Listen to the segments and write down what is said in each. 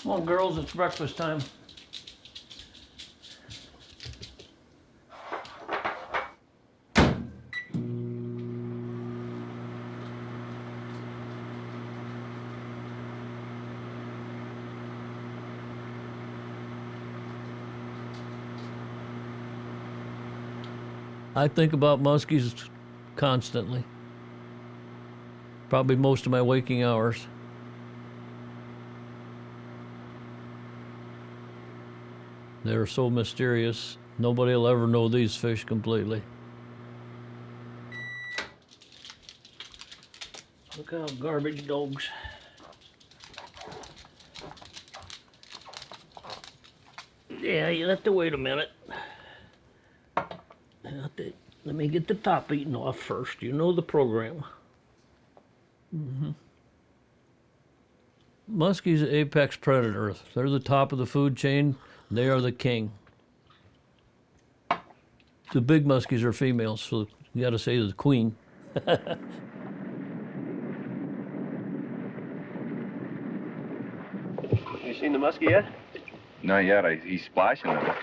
Come on, girls, it's breakfast time. I think about muskies constantly. Probably most of my waking hours. They're so mysterious. Nobody will ever know these fish completely. Look out, garbage dogs. Yeah, you have to wait a minute. Let me get the top eaten off first. You know the program. Muskies are apex predator. They're the top of the food chain. They are the king. The big muskies are females, so you got to say the queen. You seen the muskie yet? Not yet. He's splashing it.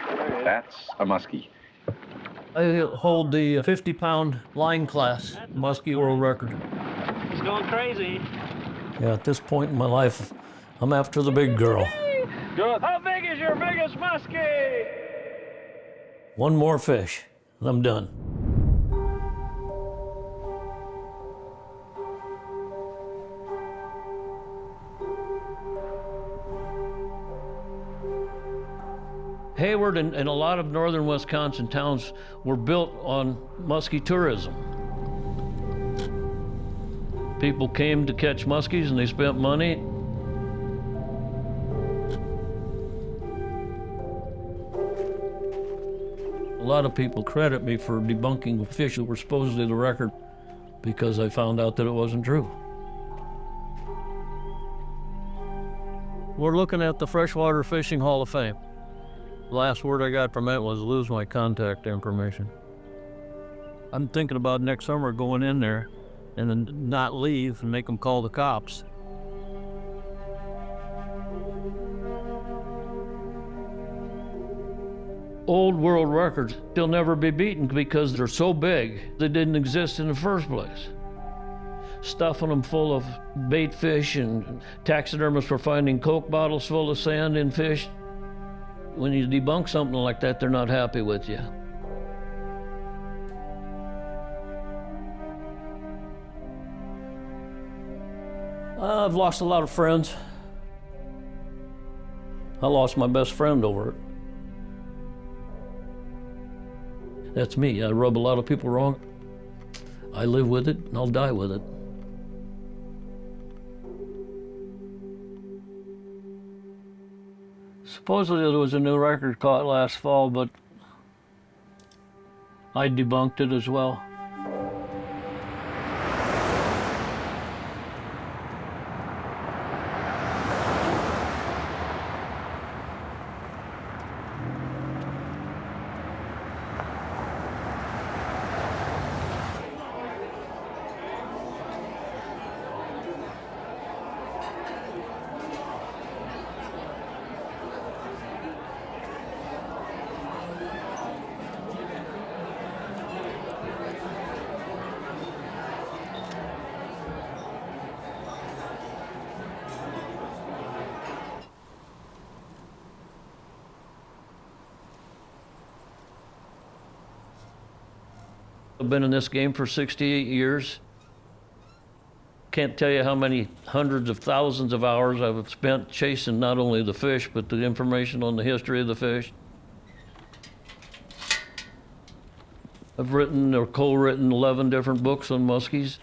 That's a muskie. I hold the 50-pound line class muskie world record. He's going crazy. Yeah, at this point in my life, I'm after the big girl. Good. How big is your biggest muskie? One more fish, and I'm done. Hayward and a lot of northern Wisconsin towns were built on muskie tourism. People came to catch muskies and they spent money. A lot of people credit me for debunking fish that were supposedly the record because I found out that it wasn't true. We're looking at the Freshwater Fishing Hall of Fame. The last word I got from it was lose my contact information. I'm thinking about next summer going in there and then not leave and make them call the cops. Old world records, they'll never be beaten because they're so big, they didn't exist in the first place. Stuffing them full of bait fish, and taxidermists were finding Coke bottles full of sand in fish. When you debunk something like that, they're not happy with you. I've lost a lot of friends. I lost my best friend over it. That's me. I rub a lot of people wrong. I live with it, and I'll die with it. Supposedly there was a new record caught last fall, but I debunked it as well. I've been in this game for 68 years. Can't tell you how many hundreds of thousands of hours I've spent chasing not only the fish, but the information on the history of the fish. I've written or co-written 11 different books on muskies.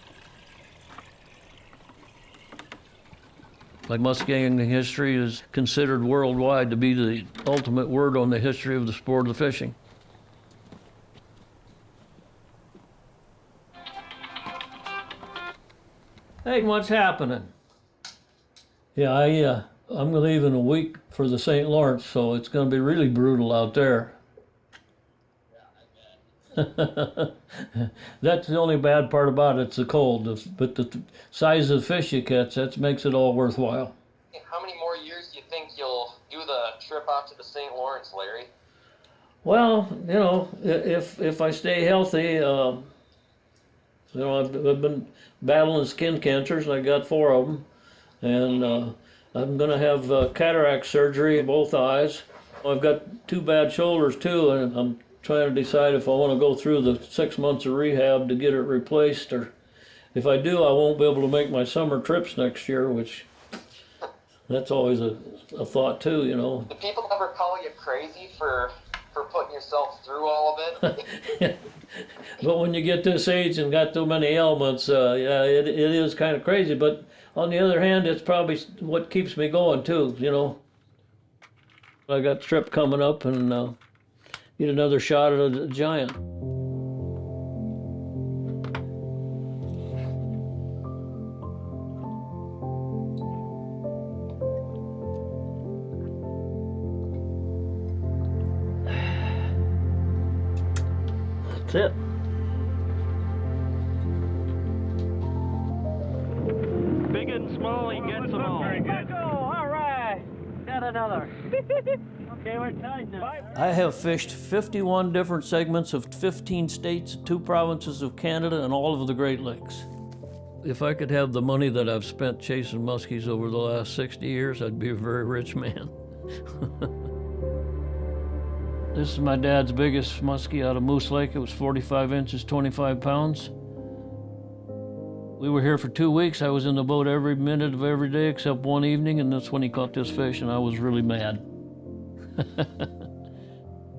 My musking history is considered worldwide to be the ultimate word on the history of the sport of fishing. Hey, what's happening? Yeah, I'm leaving a week for the St. Lawrence, so it's going to be really brutal out there. That's the only bad part about it, it's the cold. But the size of the fish you catch, that makes it all worthwhile. How many more years do you think you'll trip out to the St. Lawrence, Larry? Well, you know, if I stay healthy, you know, I've been battling skin cancers, and I got 4 of them, and I'm going to have cataract surgery in both eyes. I've got 2 bad shoulders too, and I'm trying to decide if I want to go through the 6 months of rehab to get it replaced, or if I do, I won't be able to make my summer trips next year, which that's always a thought too, you know. Do people ever call you crazy for putting yourself through all of it? But when you get this age and got too many ailments, yeah, it is kind of crazy. But on the other hand, it's probably what keeps me going too, you know. I got trip coming up and get another shot at a giant. That's it. Big and small, he gets them all. Go, all right. Got another. Okay, we're tied now. I have fished 51 different segments of 15 states, 2 provinces of Canada, and all of the Great Lakes. If I could have the money that I've spent chasing muskies over the last 60 years, I'd be a very rich man. This is my dad's biggest muskie out of Moose Lake. It was 45 inches, 25 pounds. We were here for 2 weeks. I was in the boat every minute of every day except one evening, and that's when he caught this fish, and I was really mad.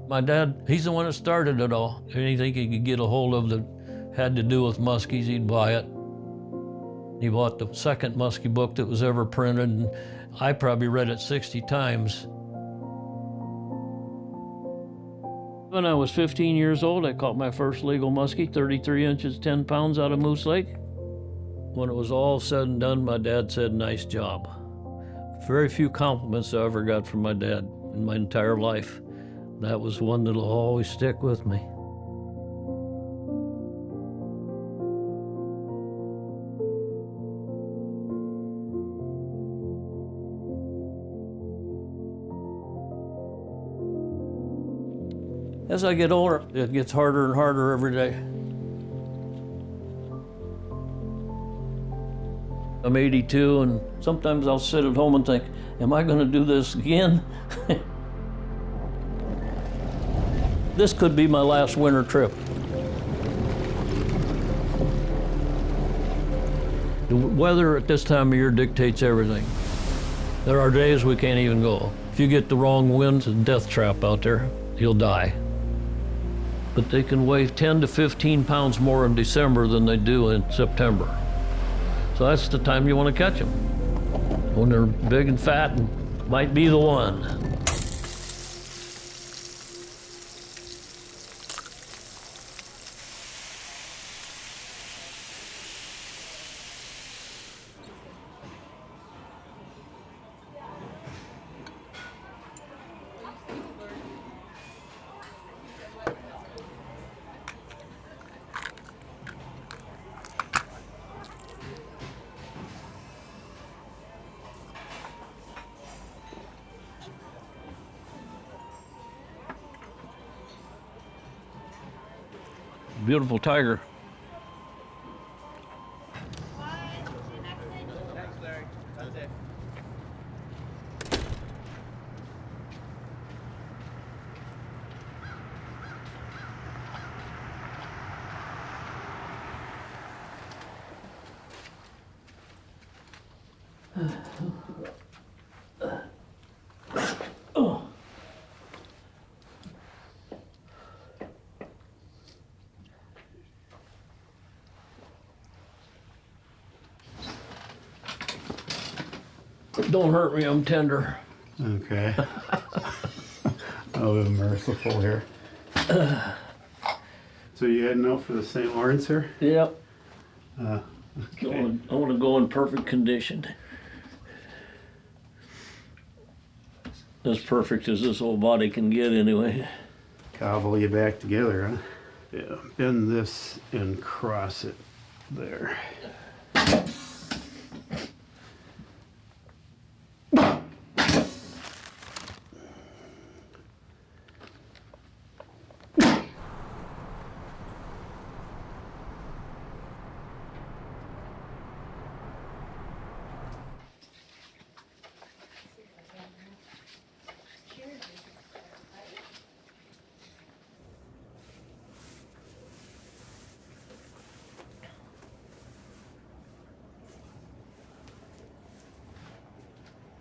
My dad, he's the one that started it all. Anything he could get a hold of that had to do with muskies, he'd buy it. He bought the second muskie book that was ever printed, and I probably read it 60 times. When I was 15 years old, I caught my first legal muskie, 33 inches, 10 pounds out of Moose Lake. When it was all said and done, my dad said, "Nice job." Very few compliments I ever got from my dad in my entire life. That was one that'll always stick with me. As I get older, it gets harder and harder every day. I'm 82, and sometimes I'll sit at home and think, am I going to do this again? This could be my last winter trip. The weather at this time of year dictates everything. There are days we can't even go. If you get the wrong wind, it's a death trap out there. You'll die. But they can weigh 10 to 15 pounds more in December than they do in September. So that's the time you want to catch them. When they're big and fat and might be the one. Beautiful tiger. Thanks, Larry. That's it. Don't hurt me, I'm tender. Okay. I'll be merciful here. So you heading out for the St. Lawrence here? Yep. Okay. I want to go in perfect condition. As perfect as this old body can get anyway. Cobble you back together, huh? Yeah. Bend this and cross it there.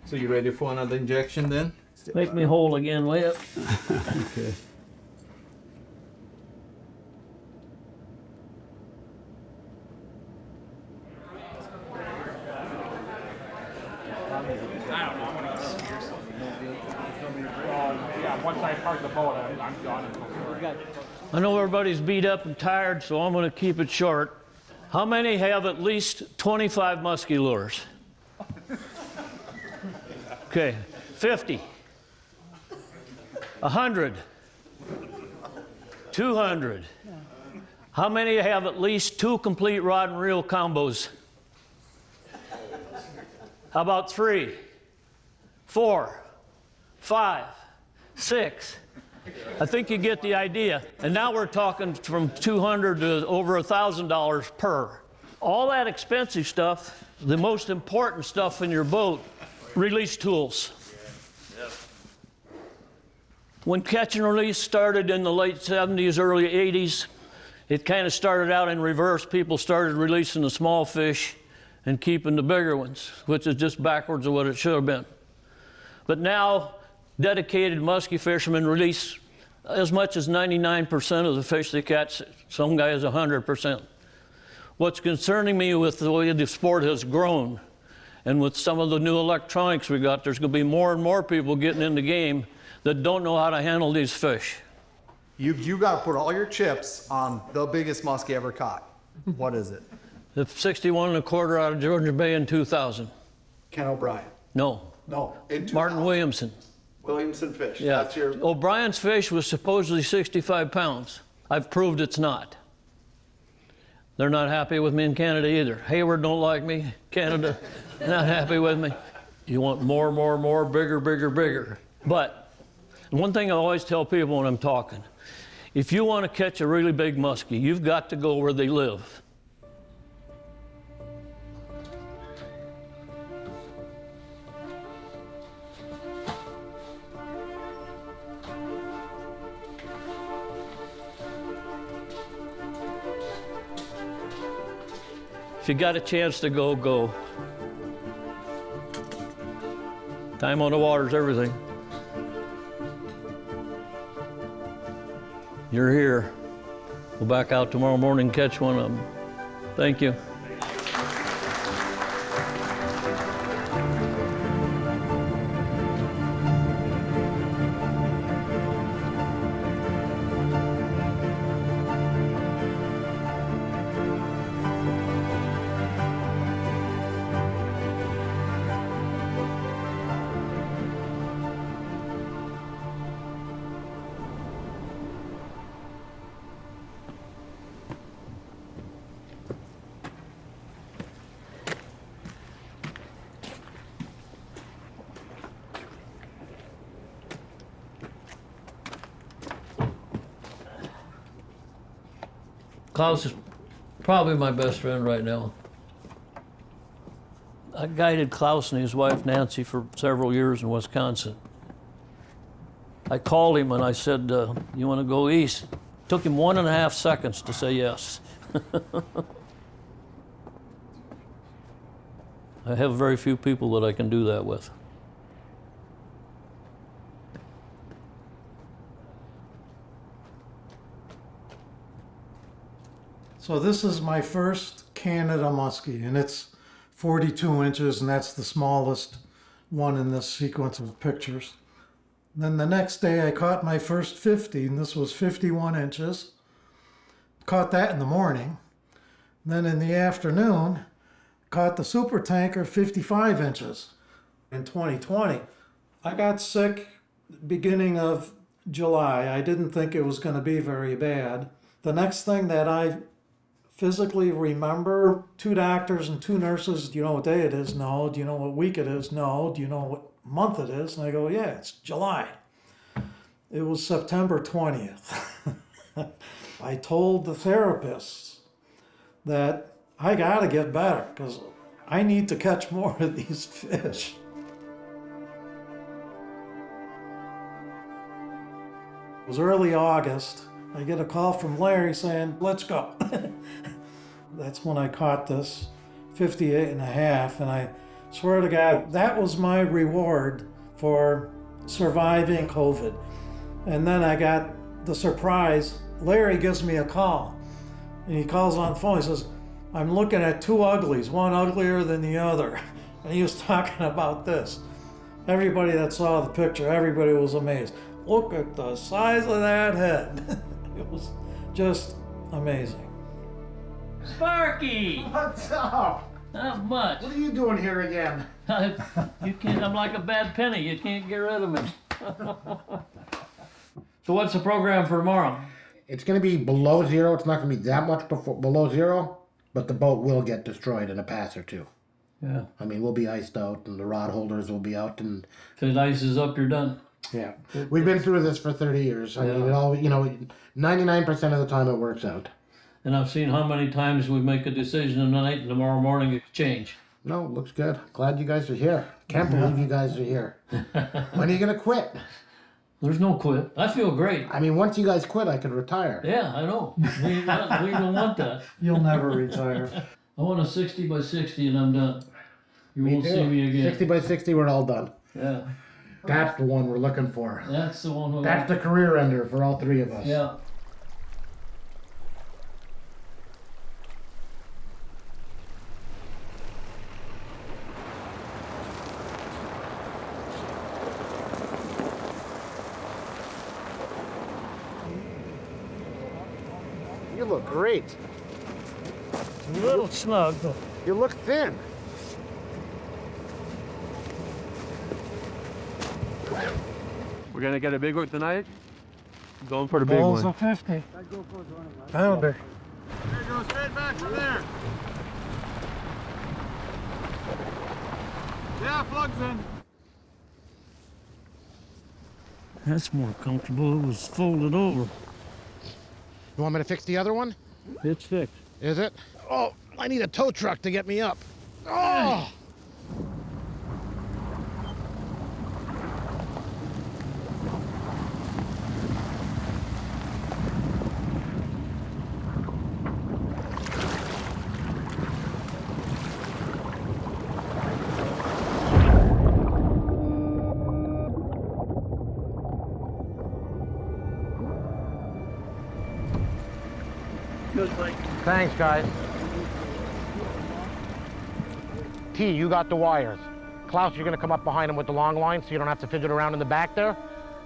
So you ready for another injection then? Make me whole again, will you? Okay. Yeah, once I park the boat, I'm done. I know everybody's beat up and tired, so I'm going to keep it short. How many have at least 25 musky lures? Okay, 50, 100, 200. How many have at least 2 complete rod and reel combos? How about 3, 4, 5, 6? I think you get the idea. And now we're talking from $200 to over $1,000 per. All that expensive stuff, the most important stuff in your boat, release tools. When catch and release started in the late 70s, early 80s, it kind of started out in reverse. People started releasing the small fish and keeping the bigger ones, which is just backwards of what it should have been. But now, dedicated musky fishermen release as much as 99% of the fish they catch. Some guys 100%. What's concerning me with the way the sport has grown, and with some of the new electronics we got, there's going to be more and more people getting in the game that don't know how to handle these fish. You got to put all your chips on the biggest muskie ever caught. What is it? The 61 and a quarter out of Georgia Bay in 2000. Ken O'Brien. No. No. Martin Williamson. Williamson fish. Yeah. That's your. O'Brien's fish was supposedly 65 pounds. I've proved it's not. They're not happy with me in Canada either. Hayward don't like me. Canada not happy with me. You want more, bigger, bigger, bigger. But one thing I always tell people when I'm talking, if you want to catch a really big muskie, you've got to go where they live. If you got a chance to go, go. Time on the water's everything. You're here. Go back out tomorrow morning and catch one of them. Thank you. Klaus is probably my best friend right now. I guided Klaus and his wife Nancy for several years in Wisconsin. I called him and I said, you want to go east? Took him 1.5 seconds to say yes. I have very few people that I can do that with. So this is my first Canada muskie, and it's 42 inches, and that's the smallest one in this sequence of pictures. Then the next day I caught my first 50, and this was 51 inches. Caught that in the morning. Then in the afternoon, caught the super tanker 55 inches. In 2020, I got sick beginning of July. I didn't think it was going to be very bad. The next thing that I physically remember, 2 doctors and 2 nurses, do you know what day it is? No. Do you know what week it is? No. Do you know what month it is? And I go, yeah, it's July. It was September 20th. I told the therapists that I got to get better because I need to catch more of these fish. It was early August. I get a call from Larry saying, let's go. That's when I caught this 58 and a half, and I Swear to God, that was my reward for surviving COVID. And then I got the surprise. Larry gives me a call, and he calls on the phone. He says, I'm looking at two uglies, one uglier than the other. And he was talking about this. Everybody that saw the picture, everybody was amazed. Look at the size of that head. It was just amazing. Sparky! What's up? Not much. What are you doing here again? You can't, I'm like a bad penny. You can't get rid of me. So what's the program for tomorrow? It's going to be below zero. It's not going to be that much below zero, but the boat will get destroyed in a pass or two. Yeah. I mean, we'll be iced out, and the rod holders will be out, and If it ices up, you're done. yeah, we've been through this for 30 years. I mean, it all 99% of the time it works out. And I've seen how many times we make a decision tonight and tomorrow morning it could change. No, it looks good. Glad you guys are here. Can't believe you guys are here. When are you gonna quit? There's no quit. I feel great. I mean, once you guys quit, I could retire. Yeah, I know. We don't want that. You'll never retire. I want a 60 by 60 and I'm done. You Me won't too. see me again. 60 by 60, we're all done. Yeah, That's the one we're looking for. that's the one. That's the career ender for all three of us. Yeah. You look great. A little snug. You look thin. We're gonna get a big one tonight. Going for the big Balls one. of 50. Pounder. Go straight back from there. Yeah, plugs in. That's more comfortable. It was folded over. You want me to fix the other one? It's fixed. Is it? Oh, I need a tow truck to get me up. Oh! Thanks, guys. T, you got the wires. Klaus, you're gonna come up behind him with the long line so you don't have to fidget around in the back there.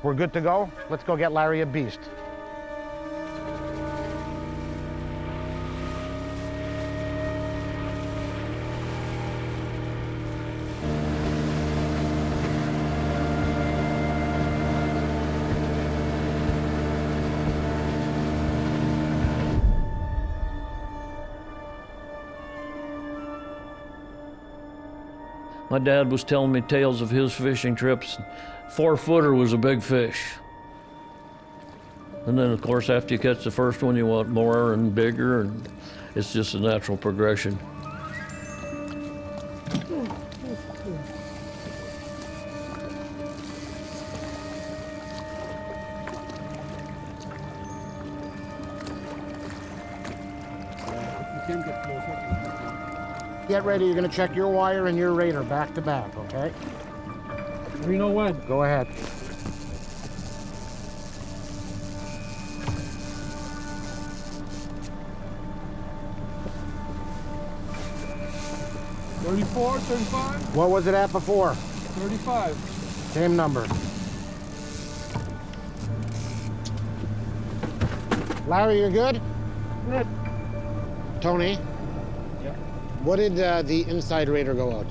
We're good to go. Let's go get Larry a beast. My dad was telling me tales of his fishing trips. 4-footer was a big fish. And then, of course, after you catch the first one, you want more and bigger, and it's just a natural progression. Get ready, you're gonna check your wire and your radar back to back, okay? We know when. Go ahead. $34, $35, What was it at before? $35. Same number. Larry, you're good? Good. Tony? What did the inside radar go out?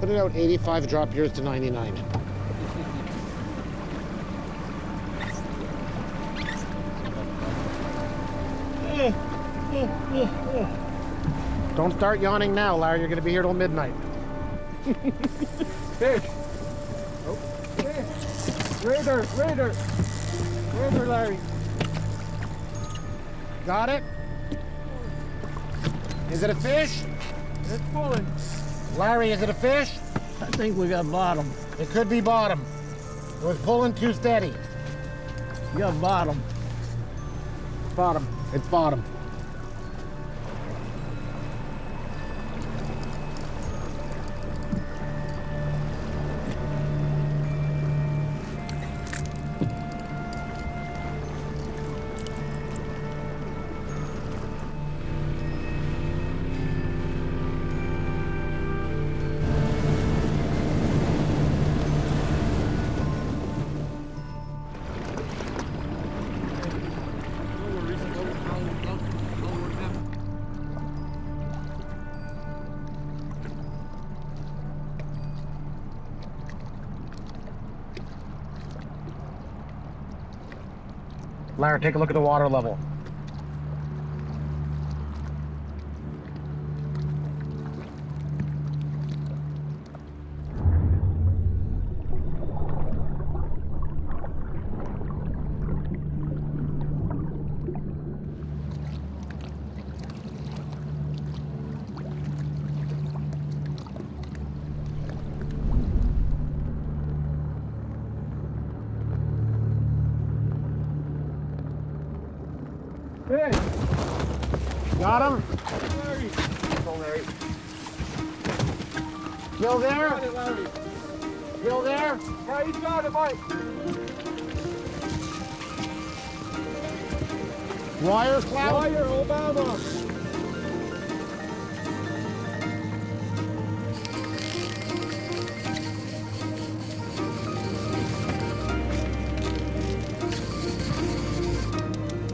Put it out 85, drop yours to 99. Don't start yawning now, Larry. You're going to be here till midnight. Fish. Oh, fish. Radar, radar. Radar, Larry. Got it? Is it a fish? It's pulling. Larry, is it a fish? I think we got bottom. It could be bottom. It was pulling too steady. You got bottom. Bottom. It's bottom. Larry, take a look at the water level. Got him? Go, Larry. Still there? Still there? Yeah, he's got it, Mike. Wire, Cloud? Wire, Obama.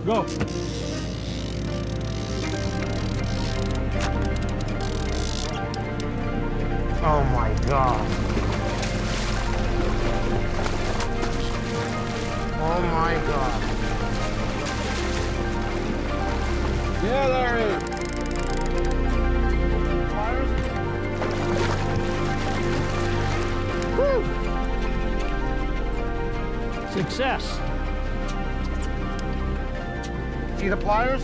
Go. Oh my God. Oh my God. Yeah, Larry. Success. See the pliers?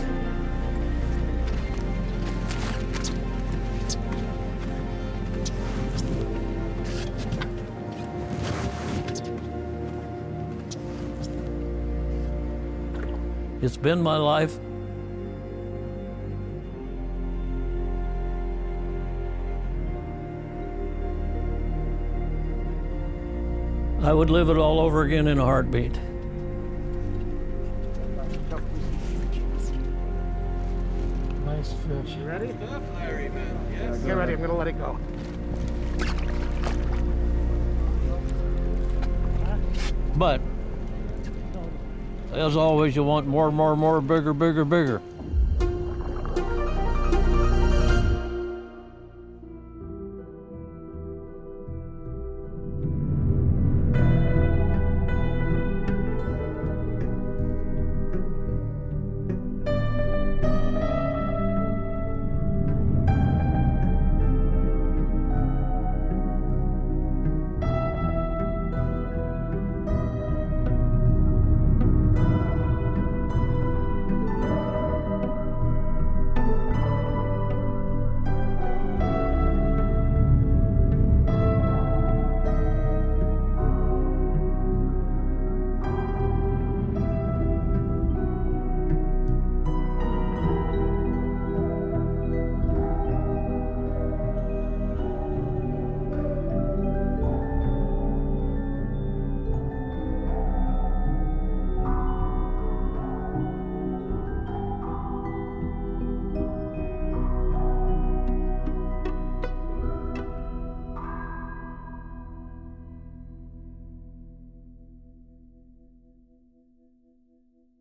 It's been my life. I would live it all over again in a heartbeat. Nice fish. You ready? Larry, man. Yes. Get ready, I'm gonna let it go. But as always, you want more, bigger, bigger, bigger.